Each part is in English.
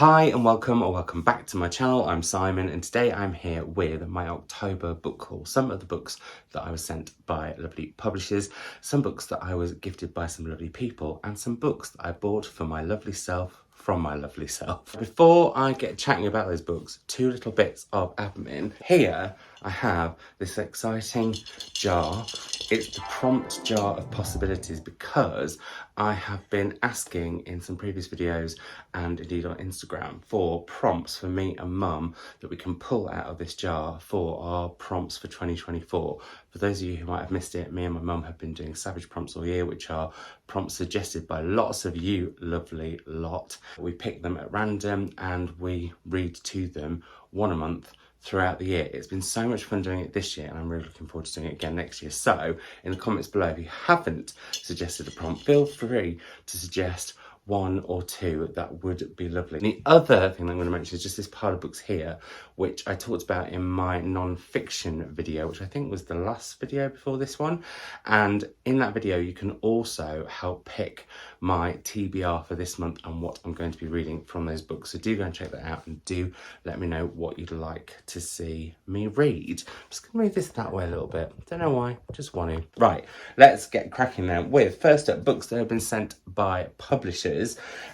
Hi and welcome or welcome back to my channel. I'm Simon and today I'm here with my October book haul. Some of the books that I was sent by lovely publishers, some books that I was gifted by some lovely people, and some books that I bought for my lovely self from my lovely self. Before I get chatting about those books, two little bits of admin. Here I have this exciting jar. It's the prompt jar of possibilities because I have been asking in some previous videos and indeed on Instagram for prompts for me and mum that we can pull out of this jar for our prompts for 2024. For those of you who might have missed it, me and my mum have been doing savage prompts all year, which are prompts suggested by lots of you lovely lot. We pick them at random and we read to them one a month throughout the year. It's been so much fun doing it this year and I'm really looking forward to doing it again next year. So in the comments below, if you haven't suggested a prompt, feel free to suggest one or two. That would be lovely. And the other thing I'm going to mention is just this pile of books here, which I talked about in my non-fiction video, which I think was the last video before this one. And in that video, you can also help pick my TBR for this month and what I'm going to be reading from those books. So do go and check that out and do let me know what you'd like to see me read. I'm just going to move this that way a little bit. Don't know why, just want to. Right, let's get cracking now with first up books that have been sent by publishers.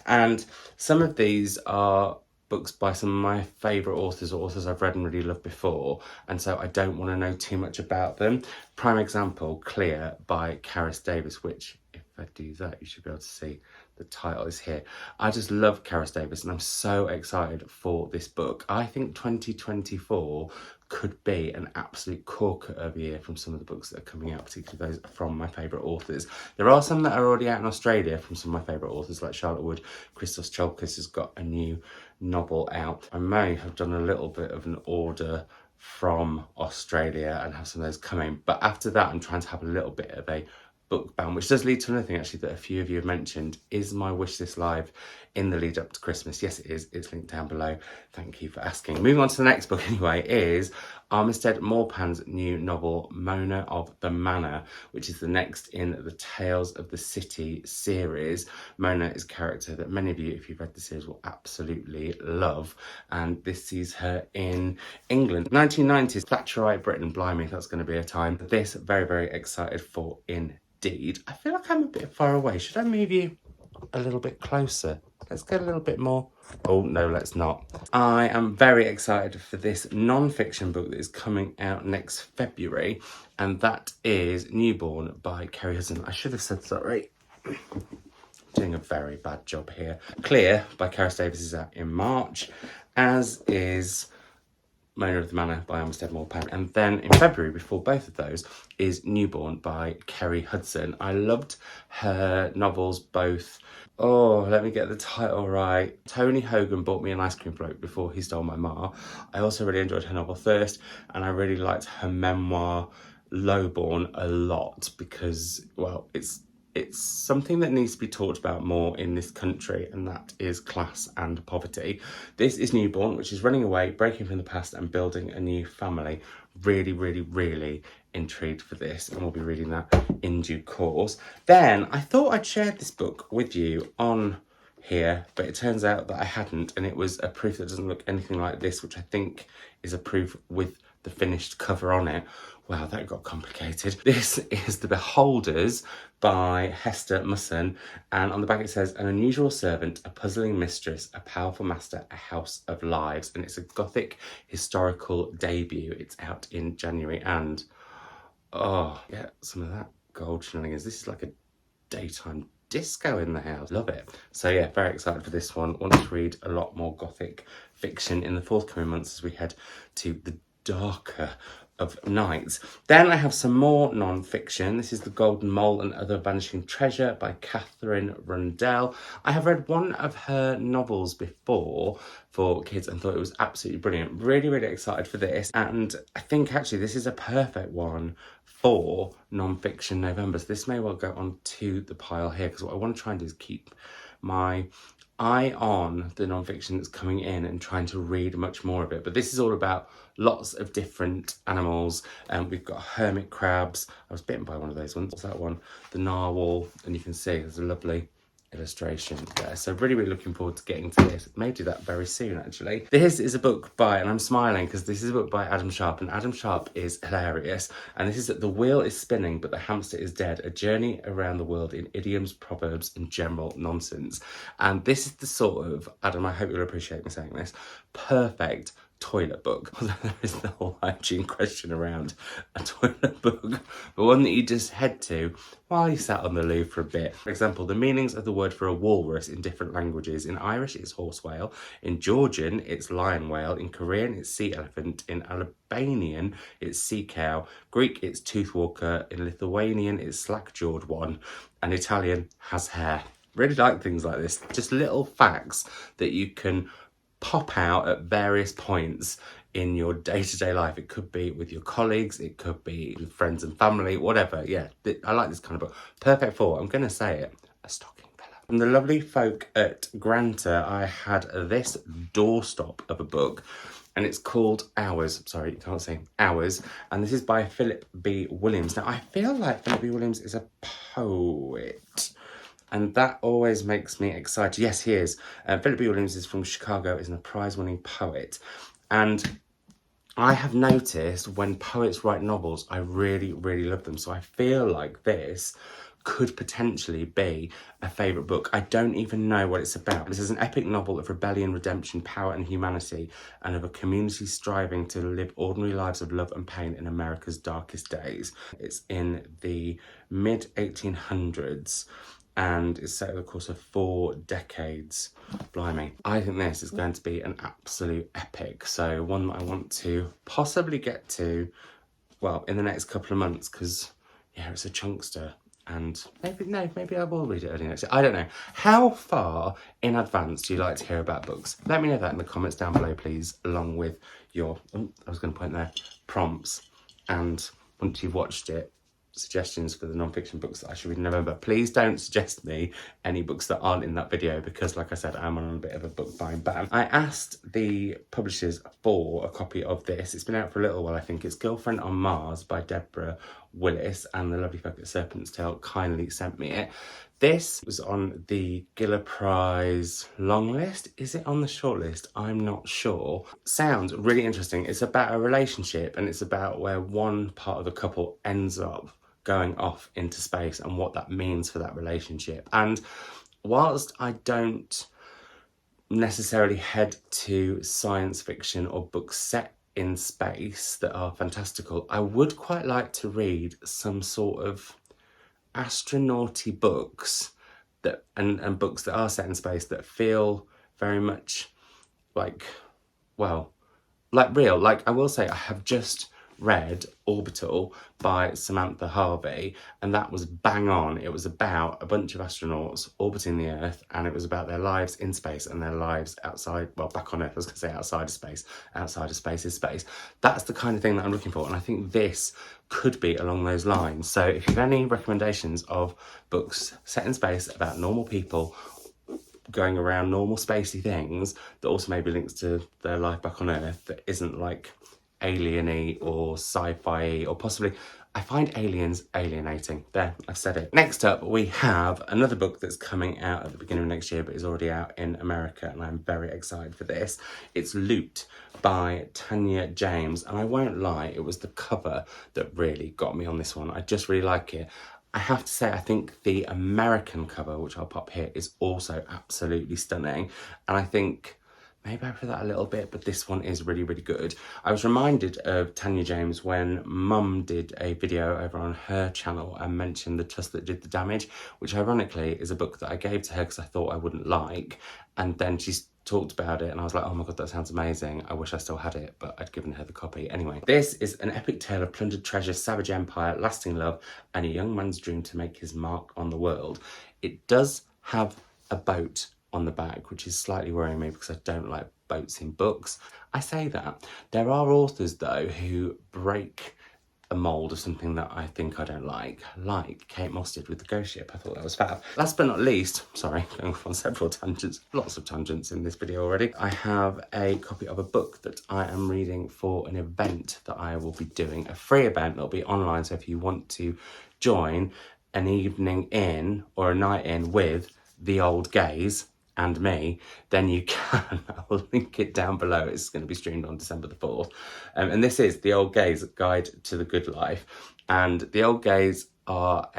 And some of these are books by some of my favourite authors or authors I've read and really loved before, and so I don't want to know too much about them. Prime example, Clear by Carys Davies, which if I do that you should be able to see the title is here. I just love Carys Davies and I'm so excited for this book. I think 2024 could be an absolute corker of a year from some of the books that are coming out, particularly those from my favourite authors. There are some that are already out in Australia from some of my favourite authors like Charlotte Wood. Christos Tsiolkas has got a new novel out. I may have done a little bit of an order from Australia and have some of those coming, but after that I'm trying to have a little bit of a book ban, which does lead to another thing actually that a few of you have mentioned. Is my wishlist live in the lead up to Christmas? Yes, it is. It's linked down below. Thank you for asking. Moving on to the next book anyway is Armistead Maupin's new novel Manor of the Manor, which is the next in the Tales of the City series. Mona is a character that many of you, if you've read the series, will absolutely love, and this sees her in England. 1990s, Thatcherite Britain, blimey, that's going to be a time. This very, very excited for indeed. I feel like I'm a bit far away. Should I move you a little bit closer? Let's get a little bit more. Oh, no, let's not. I am very excited for this non-fiction book that is coming out next February, and that is Newborn by Kerry Hudson. I should have said sorry. Doing a very bad job here. Clear by Carys Davies is out in March, as is Manor of the Manor by Armistead Maupin. And then in February, before both of those, is Newborn by Kerry Hudson. I loved her novels both. Oh, let me get the title right. Tony Hogan bought me an ice cream float before he stole my ma. I also really enjoyed her novel Thirst, and I really liked her memoir Lowborn a lot because, well, it's something that needs to be talked about more in this country, and that is class and poverty. This is Newborn, which is running away, breaking from the past and building a new family. Really, really, really intrigued for this, and we'll be reading that in due course. Then I thought I'd share this book with you on here, but it turns out that I hadn't, and it was a proof that doesn't look anything like this, which I think is a proof with the finished cover on it. Wow, that got complicated. This is The Beholders by Hester Musson, and on the back it says, an unusual servant, a puzzling mistress, a powerful master, a house of lives. And it's a gothic historical debut. It's out in January, and oh, yeah, some of that gold shenanigans. This is like a daytime disco in the house. Love it. So yeah, very excited for this one. Want to read a lot more gothic fiction in the forthcoming months as we head to the darker of nights. Then I have some more non-fiction. This is The Golden Mole and Other Vanishing Treasure by Katherine Rundell. I have read one of her novels before for kids and thought it was absolutely brilliant. Really, really excited for this. And I think actually this is a perfect one for non-fiction November. So this may well go on to the pile here, because what I want to try and do is keep my eye on the non-fiction that's coming in and trying to read much more of it. But this is all about lots of different animals. We've got hermit crabs. I was bitten by one of those ones. What's that one? The narwhal. And you can see there's a lovely illustration there. So really looking forward to getting to this. May do that very soon, actually. This is a book by, and I'm smiling because this is a book by Adam Sharp, and Adam Sharp is hilarious. And this is that The Wheel is Spinning but the Hamster is Dead, a journey around the world in idioms, proverbs and general nonsense. And this is the sort of, Adam, I hope you'll appreciate me saying this, perfect toilet book. Although there is the whole hygiene question around a toilet book, but one that you just head to while you sat on the loo for a bit. For example, the meanings of the word for a walrus in different languages. In Irish it's horse whale, in Georgian it's lion whale, in Korean it's sea elephant, in Albanian it's sea cow, Greek it's tooth walker, in Lithuanian it's slack jawed one, and Italian has hair. Really like things like this, just little facts that you can pop out at various points in your day-to-day life. It could be with your colleagues, it could be with friends and family, whatever. Yeah, I like this kind of book. Perfect for, I'm going to say it, a stocking filler. From the lovely folk at Granta, I had this doorstop of a book, and it's called Hours. Sorry, you can't see. Hours. And this is by Phillip B. Williams. Now, I feel like Phillip B. Williams is a poet, and that always makes me excited. Yes, he is. Phillip B. Williams is from Chicago, is a prize-winning poet. And I have noticed when poets write novels, I really, really love them. So I feel like this could potentially be a favourite book. I don't even know what it's about. This is an epic novel of rebellion, redemption, power and humanity, and of a community striving to live ordinary lives of love and pain in America's darkest days. It's in the mid-1800s. And it's set over the course of 4 decades. Blimey. I think this is going to be an absolute epic. So one that I want to possibly get to, well, in the next couple of months, because, yeah, it's a chunkster. And maybe I will read it early next year. I don't know. How far in advance do you like to hear about books? Let me know that in the comments down below, please, along with your, I was going to point there, prompts. And once you've watched it, suggestions for the non-fiction books that I should read in November. Please don't suggest me any books that aren't in that video, because like I said, I'm on a bit of a book buying ban. I asked the publishers for a copy of this. It's been out for a little while, I think. It's Girlfriend on Mars by Deborah, Willis, and the lovely folk at Serpent's Tail kindly sent me it. This was on the Giller Prize long list. Is it on the short list? I'm not sure. Sounds really interesting. It's about a relationship, and it's about where one part of the couple ends up going off into space and what that means for that relationship. And whilst I don't necessarily head to science fiction or books set in space that are fantastical, I would quite like to read some sort of astronauty books that and books that are set in space that feel very much like, well, like real. Like, I will say I have just read Orbital by Samantha Harvey, and that was bang on. It was about a bunch of astronauts orbiting the Earth, and it was about their lives in space and their lives outside, well, back on Earth. I was going to say outside of space. Outside of space is space. That's the kind of thing that I'm looking for, and I think this could be along those lines. So if you have any recommendations of books set in space about normal people going around normal spacey things that also maybe links to their life back on Earth that isn't like alien-y or sci-fi, or possibly, I find aliens alienating. There, I've said it. Next up, we have another book that's coming out at the beginning of next year, but is already out in America, and I'm very excited for this. It's Loot by Tania James, and I won't lie, it was the cover that really got me on this one. I just really like it. I have to say, I think the American cover, which I'll pop here, is also absolutely stunning, and I think maybe I prefer that a little bit, but this one is really, really good. I was reminded of Tania James when Mum did a video over on her channel and mentioned The Trust That Did the Damage, which ironically is a book that I gave to her because I thought I wouldn't like. And then she talked about it and I was like, oh my God, that sounds amazing. I wish I still had it, but I'd given her the copy. Anyway, this is an epic tale of plundered treasure, savage empire, lasting love, and a young man's dream to make his mark on the world. It does have a boat on the back, which is slightly worrying me because I don't like boats in books. I say that. There are authors though who break a mould of something that I think I don't like Kate Moss did with The Ghost Ship. I thought that was fab. Last but not least, sorry, going off on several tangents, lots of tangents in this video already, I have a copy of a book that I am reading for an event that I will be doing, a free event that'll be online. So if you want to join an evening in or a night in with The Old Gays and me, then you can. I'll link it down below. It's going to be streamed on December the 4th. And this is The Old Gays Guide to the Good Life. And The Old Gays are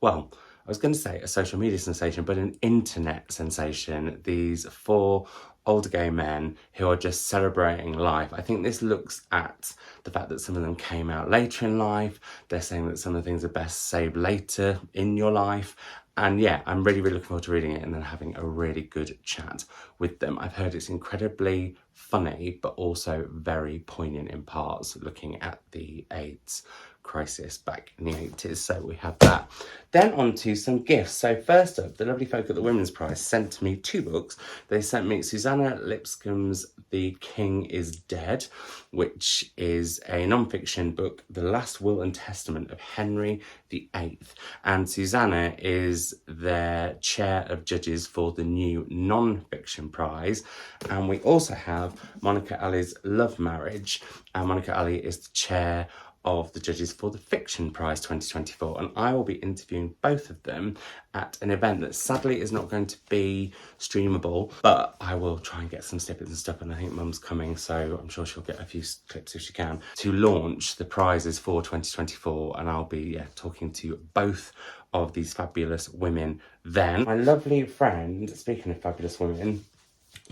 well, I was going to say a social media sensation, but an internet sensation. These 4 older gay men who are just celebrating life. I think this looks at the fact that some of them came out later in life. They're saying that some of the things are best saved later in your life. And yeah, I'm really, really looking forward to reading it and then having a really good chat with them. I've heard it's incredibly funny, but also very poignant in parts, looking at the AIDS crisis back in the 80s. So we have that. Then on to some gifts. So first up, the lovely folk at the Women's Prize sent me 2 books. They sent me Suzannah Lipscomb's The King is Dead, which is a non-fiction book, The Last Will and Testament of Henry VIII. And Suzannah is their chair of judges for the new non-fiction prize. And we also have Monica Ali's Love Marriage. And Monica Ali is the chair of the judges for the Fiction Prize 2024, and I will be interviewing both of them at an event that sadly is not going to be streamable, but I will try and get some snippets and stuff, and I think Mum's coming, so I'm sure she'll get a few clips if she can, to launch the prizes for 2024, and I'll be talking to both of these fabulous women then. My lovely friend, speaking of fabulous women,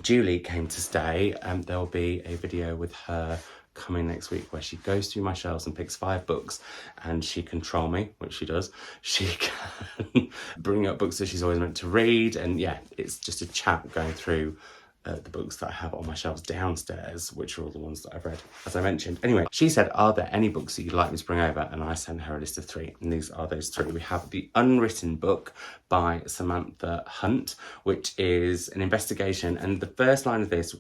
Julie came to stay, and there'll be a video with her coming next week where she goes through my shelves and picks 5 books, and she can troll me, which she does. She can bring up books that she's always meant to read, and yeah, it's just a chat going through the books that I have on my shelves downstairs, which are all the ones that I've read, as I mentioned. Anyway, she said, are there any books that you'd like me to bring over? And I sent her a list of 3, and these are those 3. We have the Unwritten book by Samantha Hunt, which is an investigation, and the first line of this,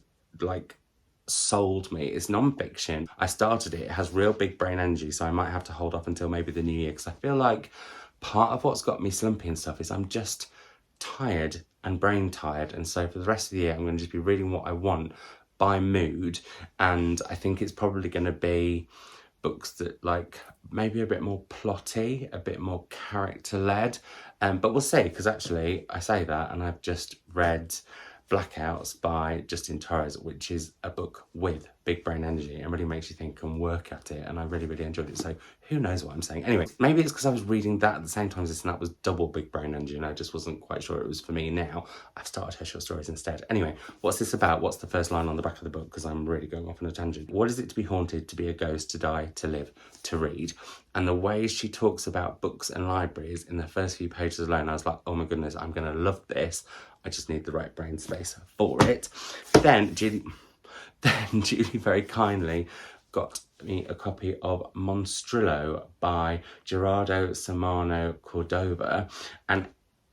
sold me. It's non-fiction. I started it. It has real big brain energy, so I might have to hold off until maybe the new year, because I feel like part of what's got me slumpy and stuff is I'm just tired and brain tired, and so for the rest of the year I'm going to just be reading what I want by mood, and I think it's probably going to be books that maybe a bit more plotty, a bit more character led, but we'll see, because actually I say that and I've just read Blackouts by Justin Torres, which is a book with big brain energy and really makes you think and work at it, and I really, really enjoyed it, so who knows what I'm saying. Anyway, maybe it's because I was reading that at the same time as this, and that was double big brain energy, and I just wasn't quite sure it was for me. Now I've started her short stories instead. Anyway, what's this about? What's the first line on the back of the book? Because I'm really going off on a tangent. What is it to be haunted, to be a ghost, to die, to live, to read? And the way she talks about books and libraries in the first few pages alone, I was like, oh my goodness, I'm going to love this. I just need the right brain space for it. Then Julie very kindly got me a copy of Monstrilio by Gerardo, Samano, Cordova, and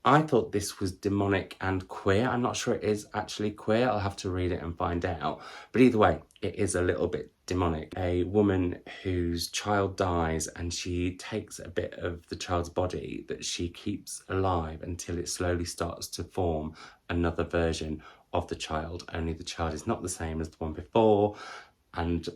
I thought this was demonic and queer. I'm not sure it is actually queer. I'll have to read it and find out. But either way, it is a little bit demonic. A woman whose child dies, and she takes a bit of the child's body that she keeps alive until it slowly starts to form another version of the child, only the child is not the same as the one before. And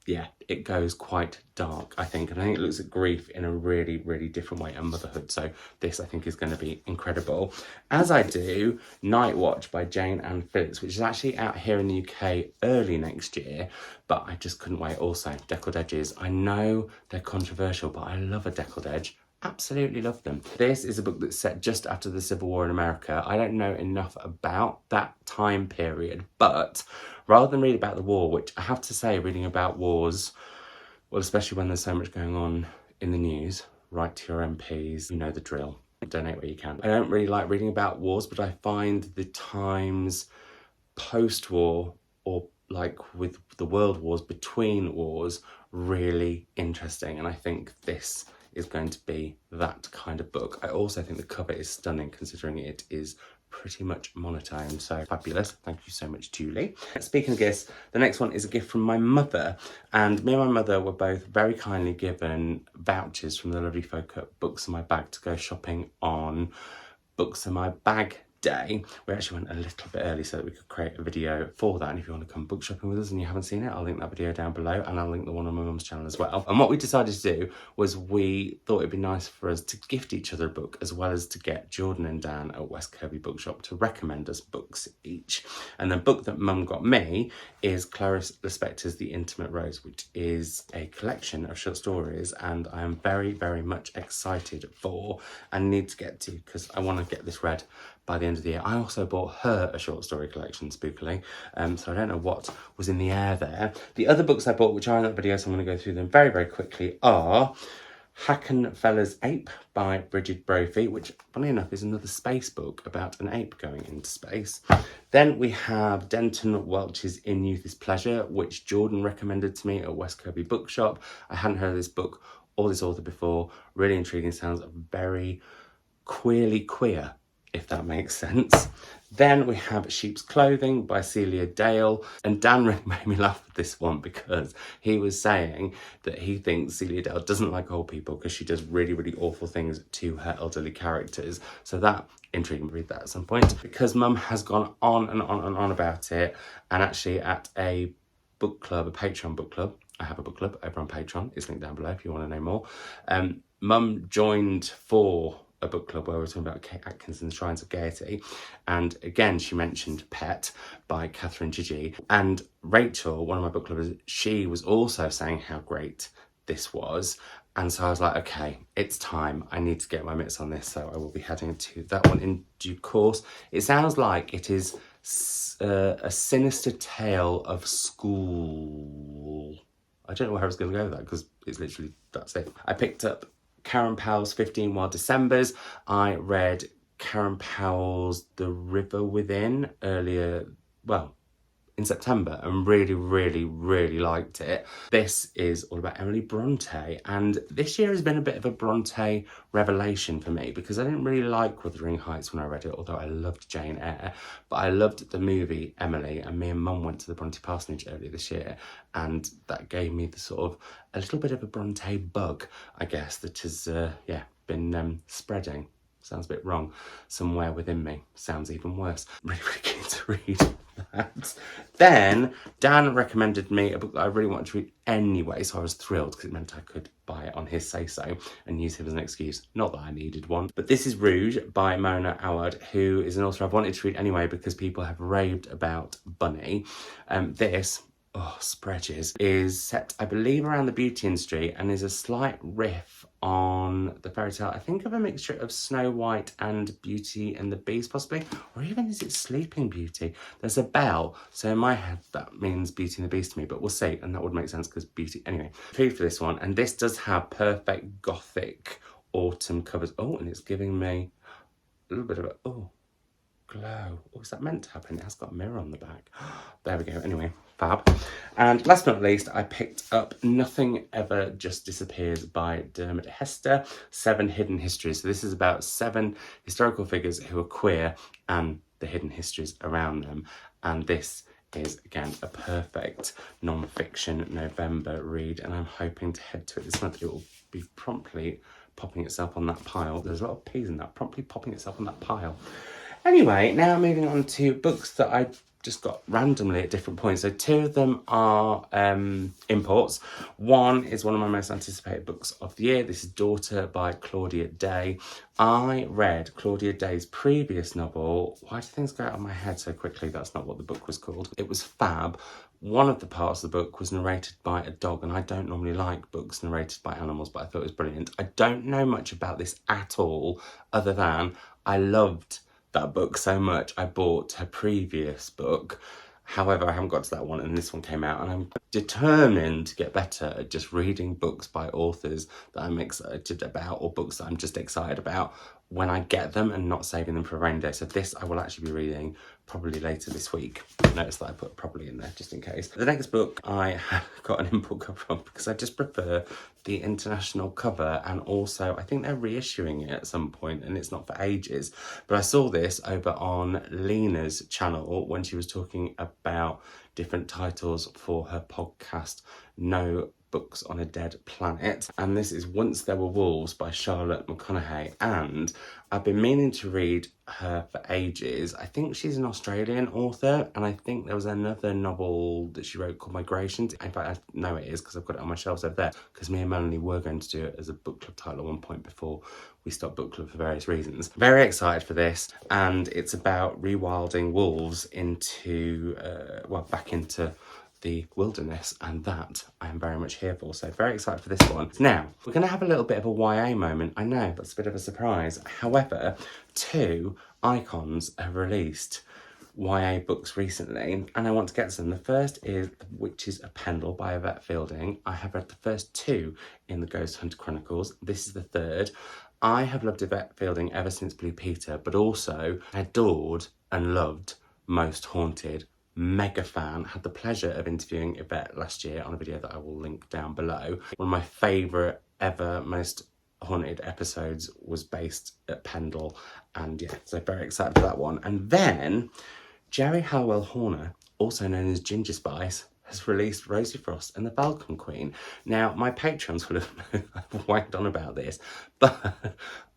yeah, it goes quite dark, I think. And I think it looks at grief in a really, really different way, and motherhood. So this, I think, is going to be incredible. As I do Night Watch by Jane Ann Phillips, which is actually out here in the UK early next year, but I just couldn't wait. Also, deckled edges. I know they're controversial, but I love a deckled edge. Absolutely love them. This is a book that's set just after the Civil War in America. I don't know enough about that time period, but rather than read about the war, which I have to say, reading about wars, well, especially when there's so much going on in the news, write to your MPs, you know the drill, donate where you can. I don't really like reading about wars, but I find the times post-war, or with the world wars, between wars, really interesting, and I think this is going to be that kind of book. I also think the cover is stunning, considering it is pretty much monotone, so fabulous. Thank you so much, Julie. Speaking of gifts, the next one is a gift from my mother, and me and my mother were both very kindly given vouchers from the lovely folk at Books in My Bag to go shopping on Books in My Bag day. We actually went a little bit early so that we could create a video for that, and if you want to come book shopping with us and you haven't seen it, I'll link that video down below, and I'll link the one on my mum's channel as well. And what we decided to do was we thought it'd be nice for us to gift each other a book, as well as to get Jordan and Dan at West Kirby Bookshop to recommend us books each. And the book that mum got me is Clarice Lispector's The Intimate Rose, which is a collection of short stories, and I am very, very much excited for and need to get to, because I want to get this read by the end of the year. I also bought her a short story collection, spookily, so I don't know what was in the air there. The other books I bought, which are in that video, so I'm going to go through them very, very quickly, are Hackenfeller's Ape by Bridget Brophy, which, funny enough, is another space book about an ape going into space. Then we have Denton Welch's In Youth is Pleasure, which Jordan recommended to me at West Kirby Bookshop. I hadn't heard of this book or this author before. Really intriguing, sounds very queerly queer, if that makes sense. Then we have Sheep's Clothing by Celia Dale, and Dan really made me laugh with this one because he was saying that he thinks Celia Dale doesn't like old people because she does really, really awful things to her elderly characters. So that intrigued me to read that at some point, because mum has gone on and on and on about it, and actually at a book club, a Patreon book club, I have a book club over on Patreon, it's linked down below if you want to know more. Mum joined for a book club where we were talking about Kate Atkinson's Shrines of Gaiety, and again she mentioned Pet by Katherine Gigi, and Rachel, one of my book clubbers, she was also saying how great this was, and so I was like, okay, it's time, I need to get my mitts on this, so I will be heading to that one in due course. It sounds like it is a sinister tale of school. I don't know where I was going to go with that, because it's literally, that's it. I picked up Karen Powell's 15 Wild Decembers. I read Karen Powell's The River Within earlier, well, in September, and really, really, really liked it. This is all about Emily Bronte, and this year has been a bit of a Bronte revelation for me, because I didn't really like Wuthering Heights when I read it, although I loved Jane Eyre, but I loved the movie Emily, and me and mum went to the Bronte parsonage earlier this year, and that gave me the sort of a little bit of a Bronte bug, I guess, that has been spreading. Sounds a bit wrong. Somewhere within me. Sounds even worse. Really, really keen to read that. Then Dan recommended me a book that I really wanted to read anyway, so I was thrilled because it meant I could buy it on his say-so and use him as an excuse. Not that I needed one. But this is Rouge by Mona Awad, who is an author I've wanted to read anyway because people have raved about Bunny. Spreages, is set, I believe, around the beauty industry and is a slight riff on the fairy tale, I think, of a mixture of Snow White and Beauty and the Beast, possibly, or even is it Sleeping Beauty? There's a bell, so in my head that means Beauty and the Beast to me, but we'll see, and that would make sense because Beauty. Anyway, food for this one, and this does have perfect gothic autumn covers. Oh, and it's giving me a little bit of a glow. Oh, is that meant to happen? It has got a mirror on the back. There we go. Anyway, fab. And last but not least, I picked up Nothing Ever Just Disappears by Dermot Hester, 7 Hidden Histories. So this is about 7 historical figures who are queer and the hidden histories around them. And this is, again, a perfect non-fiction November read, and I'm hoping to head to it this month. It will be promptly popping itself on that pile. There's a lot of P's in that. Promptly popping itself on that pile. Anyway, now moving on to books that I just got randomly at different points. So 2 of them are imports. One is one of my most anticipated books of the year. This is Daughter by Claudia Day. I read Claudia Day's previous novel. Why do things go out of my head so quickly? That's not what the book was called. It was fab. One of the parts of the book was narrated by a dog, and I don't normally like books narrated by animals, but I thought it was brilliant. I don't know much about this at all, other than I loved that book so much I bought her previous book. However, I haven't got to that one, and this one came out, and I'm determined to get better at just reading books by authors that I'm excited about, or books that I'm just excited about when I get them, and not saving them for a rainy day. So this I will actually be reading probably later this week. Notice that I put probably in there just in case. The next book I have got an import cover from because I just prefer the international cover, and also I think they're reissuing it at some point and it's not for ages. But I saw this over on Leena's channel when she was talking about different titles for her podcast No Books on a Dead Planet, and this is Once There Were Wolves by Charlotte McConaughey, and I've been meaning to read her for ages. I think she's an Australian author, and I think there was another novel that she wrote called Migrations. In fact, I know it is because I've got it on my shelves over there, because me and Melanie were going to do it as a book club title at one point before we stopped book club for various reasons. Very excited for this, and it's about rewilding wolves into, back into the wilderness, and that I am very much here for, so very excited for this one. Now, we're going to have a little bit of a YA moment. I know, that's a bit of a surprise. However, 2 icons have released YA books recently, and I want to get to them. The first is The Witches of Pendle by Yvette Fielding. I have read the first 2 in the Ghost Hunter Chronicles. This is the third. I have loved Yvette Fielding ever since Blue Peter, but also adored and loved Most Haunted. Mega fan. Had the pleasure of interviewing Yvette last year on a video that I will link down below. One of my favourite ever Most Haunted episodes was based at Pendle, and yeah, so very excited for that one. And then Jerry Halliwell Horner, also known as Ginger Spice, has released Rosie Frost and the Falcon Queen. Now, my patrons will have known I've wanked on about this, but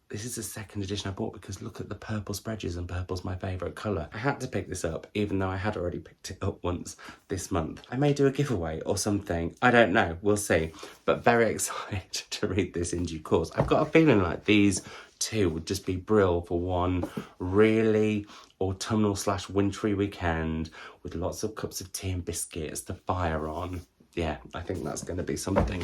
this is the second edition I bought because look at the purple spreads, and purple's my favourite colour. I had to pick this up, even though I had already picked it up once this month. I may do a giveaway or something. I don't know. We'll see. But very excited to read this in due course. I've got a feeling like these 2 would just be brill for one really autumnal / wintry weekend with lots of cups of tea and biscuits, the fire on. Yeah, I think that's going to be something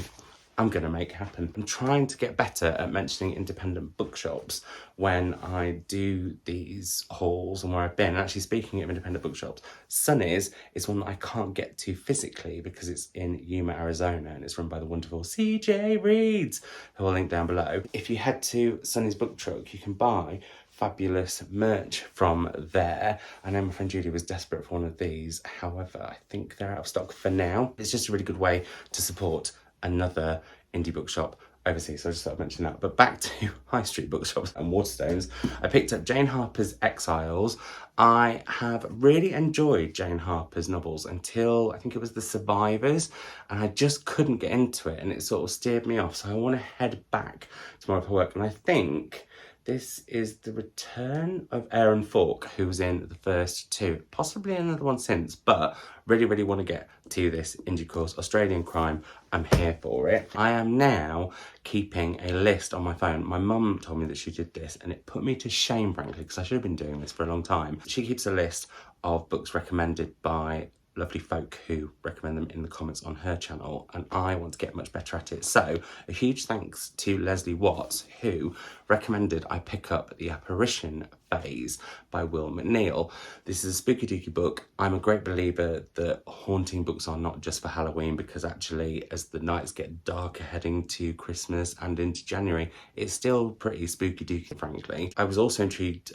I'm going to make happen. I'm trying to get better at mentioning independent bookshops when I do these hauls and where I've been. And actually, speaking of independent bookshops, Sunny's is one that I can't get to physically because it's in Yuma, Arizona, and it's run by the wonderful CJ Reads, who I'll link down below. If you head to Sunny's Book Truck, you can buy fabulous merch from there. I know my friend Judy was desperate for one of these. However, I think they're out of stock for now. It's just a really good way to support another indie bookshop overseas, so I just thought I'd mention that. But back to high street bookshops and Waterstones. I picked up Jane Harper's Exiles. I have really enjoyed Jane Harper's novels until I think it was The Survivors, and I just couldn't get into it, and it sort of steered me off, so I want to head back to more of her work. And I think this is the return of Aaron Falk, who was in the first 2, possibly another one since, but really want to get to this in due course. Australian crime, I'm here for it. I am now keeping a list on my phone. My mum told me that she did this, and it put me to shame, frankly, because I should have been doing this for a long time. She keeps a list of books recommended by lovely folk who recommend them in the comments on her channel, and I want to get much better at it. So a huge thanks to Leslie Watts, who recommended I pick up The Apparition Phase by Will McNeil. This is a spooky dooky book. I'm a great believer that haunting books are not just for Halloween, because actually as the nights get darker heading to Christmas and into January, it's still pretty spooky dooky, frankly. I was also intrigued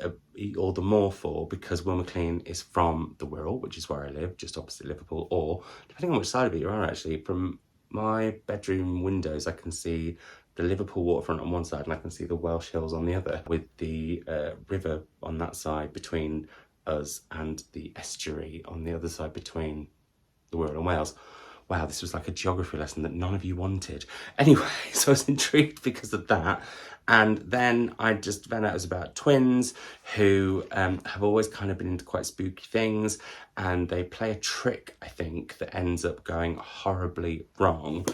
all the more because Will McLean is from the Wirral, which is where I live, just opposite Liverpool, or depending on which side of it you are actually, from my bedroom windows I can see the Liverpool waterfront on one side and I can see the Welsh Hills on the other, with the river on that side between us and the estuary on the other side between the Wirral and Wales. Wow, this was like a geography lesson that none of you wanted. Anyway, so I was intrigued because of that. And then I just found out it was about twins who have always kind of been into quite spooky things, and they play a trick, I think, that ends up going horribly wrong.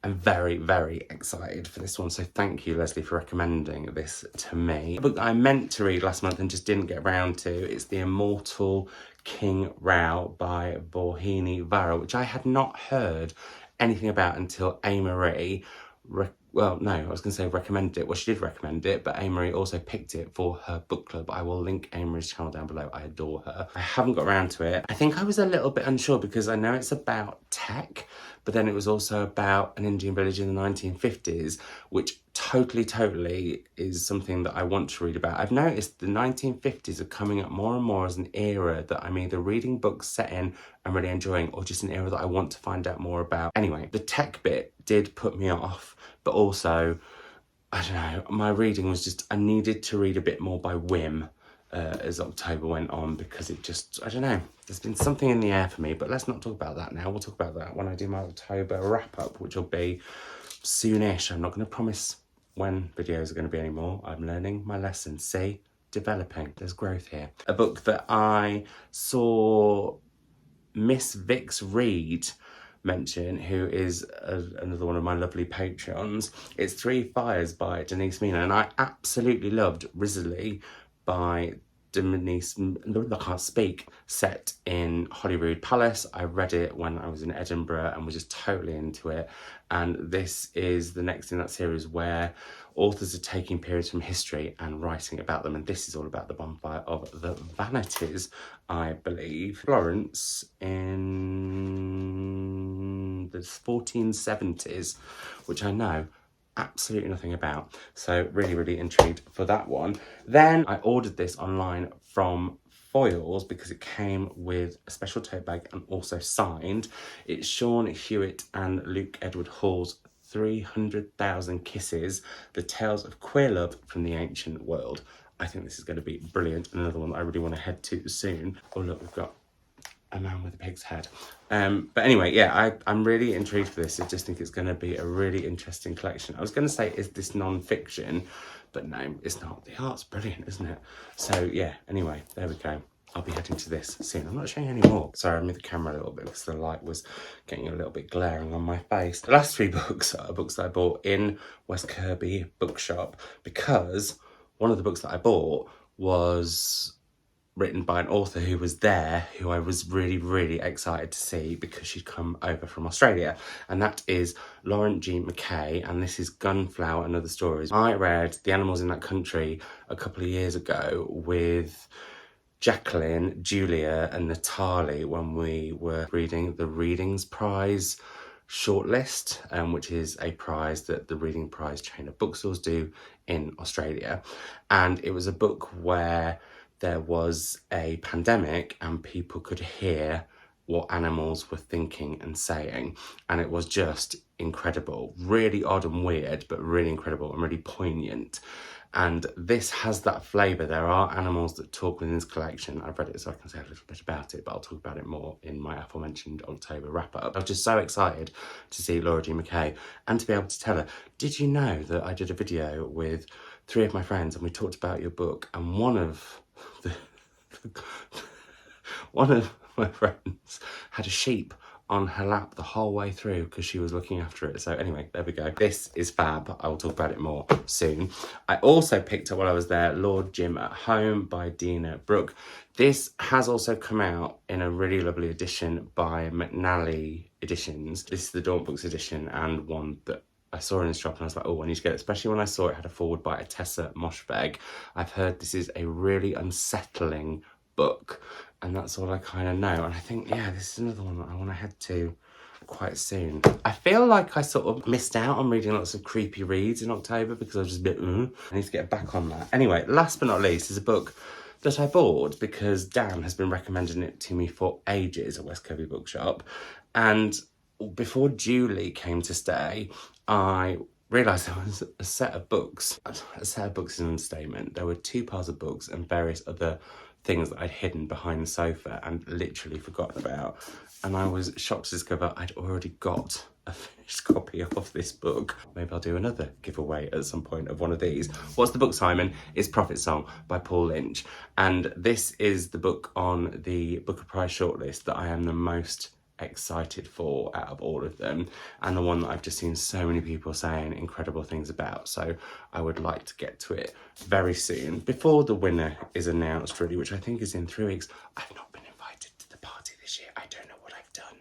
I'm very excited for this one, so thank you, Leslie, for recommending this to me. A book I meant to read last month and just didn't get around to, it's The Immortal King Rao by Bauhini Vara, which I had not heard anything about until A-Marie recommended it. Well, she did recommend it, but A-Marie also picked it for her book club. I will link A-Marie's channel down below. I adore her. I haven't got around to it. I think I was a little bit unsure because I know it's about tech, but then it was also about an Indian village in the 1950s, which totally is something that I want to read about. I've noticed the 1950s are coming up more and more as an era that I'm either reading books set in and really enjoying, or just an era that I want to find out more about. Anyway, the tech bit did put me off, but also, I don't know, my reading was just, I needed to read a bit more by whim as October went on, because it just, I don't know, there's been something in the air for me. But let's not talk about that now. We'll talk about that when I do my October wrap up, which will be soonish. I'm not going to promise when videos are going to be anymore. I'm learning my lessons. See, developing. There's growth here. A book that I saw Miss Vix Reed mention, who is another one of my lovely Patreons. It's Three Fires by Denise Mina, and I absolutely loved Risley by Denise, I can't speak, set in Holyrood Palace. I read it when I was in Edinburgh and was just totally into it. And this is the next in that series where authors are taking periods from history and writing about them. And this is all about the bonfire of the Vanities, I believe. Florence in the 1470s, which I know absolutely nothing about, so really intrigued for that one. Then I ordered this online from Foyles because it came with a special tote bag and also signed. It's Sean Hewitt and Luke Edward Hall's 300,000 Kisses, The Tales of Queer Love from the Ancient World. I think this is going to be brilliant. Another one that I really want to head to soon. Oh look, we've got A Man with a Pig's Head. But anyway, yeah, I'm really intrigued for this. I just think it's going to be a really interesting collection. I was going to say, is this non-fiction? But no, it's not. The art's brilliant, isn't it? So yeah, anyway, there we go. I'll be heading to this soon. I'm not showing any more. Sorry, I moved the camera a little bit because the light was getting a little bit glaring on my face. The last three books are books that I bought in West Kirby Bookshop, because one of the books that I bought was written by an author who was there, who I was really excited to see because she'd come over from Australia, and that is Lauren G. McKay, and this is Gunflower and Other Stories. I read The Animals in That Country a couple of years ago with Jacqueline, Julia and Natalie when we were reading the Readings Prize shortlist, which is a prize that the Reading Prize chain of bookstores do in Australia. And it was a book where there was a pandemic and people could hear what animals were thinking and saying, and it was just incredible. Really odd and weird, but really incredible and really poignant. And this has that flavour. There are animals that talk within this collection. I've read it so I can say a little bit about it, but I'll talk about it more in my aforementioned October wrap-up. I was just so excited to see Laura G. McKay and to be able to tell her, did you know that I did a video with 3 of my friends and we talked about your book, and one of my friends had a sheep on her lap the whole way through because she was looking after it. So anyway, there we go. This is fab. I will talk about it more soon. I also picked up while I was there Lord Jim at Home by Dina Brooke. This has also come out in a really lovely edition by McNally Editions. This is the Daunt Books edition, and one that I saw in the shop and I was like, oh, I need to get it, especially when I saw it had a foreword by Tessa Moshfegh. I've heard this is a really unsettling book, and that's all I kind of know. And I think, yeah, this is another one that I want to head to quite soon. I feel like I sort of missed out on reading lots of creepy reads in October because I was just a bit, I need to get back on that. Anyway, last but not least is a book that I bought because Dan has been recommending it to me for ages at West Kirby Bookshop. And before Julie came to stay, I realised there was a set of books. A set of books is an understatement. There were 2 piles of books and various other things that I'd hidden behind the sofa and literally forgotten about. And I was shocked to discover I'd already got a finished copy of this book. Maybe I'll do another giveaway at some point of one of these. What's the book, Simon? It's Prophet Song by Paul Lynch. And this is the book on the Booker Prize shortlist that I am the most excited for out of all of them, and the one that I've just seen so many people saying incredible things about, so I would like to get to it very soon before the winner is announced, really, which I think is in 3 weeks. I've not been invited to the party this year. I don't know what I've done.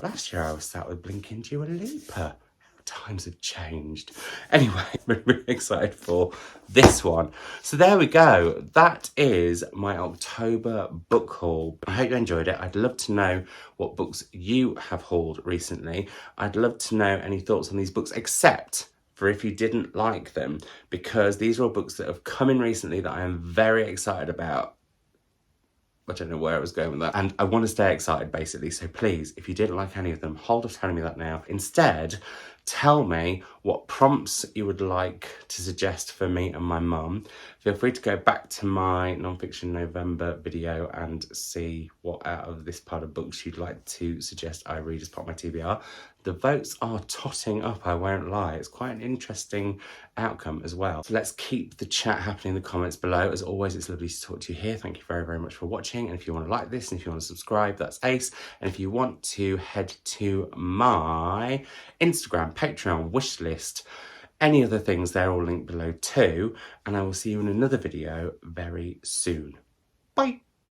Last year I was sat with blinking Dua Lipa. Times have changed. Anyway, I'm really excited for this one. So there we go. That is my October book haul. I hope you enjoyed it. I'd love to know what books you have hauled recently. I'd love to know any thoughts on these books, except for if you didn't like them, because these are all books that have come in recently that I am very excited about. I don't know where I was going with that. And I want to stay excited, basically. So please, if you didn't like any of them, hold off telling me that now. Instead, tell me what prompts you would like to suggest for me and my mum. Feel free to go back to my non-fiction November video and see what out of this part of books you'd like to suggest I read as part of my TBR. The votes are totting up, I won't lie. It's quite an interesting outcome as well. So let's keep the chat happening in the comments below. As always, it's lovely to talk to you here. Thank you very, very much for watching. And if you want to like this and if you want to subscribe, that's ace. And if you want to head to my Instagram, Patreon, wishlist, any other things, they're all linked below too. And I will see you in another video very soon. Bye.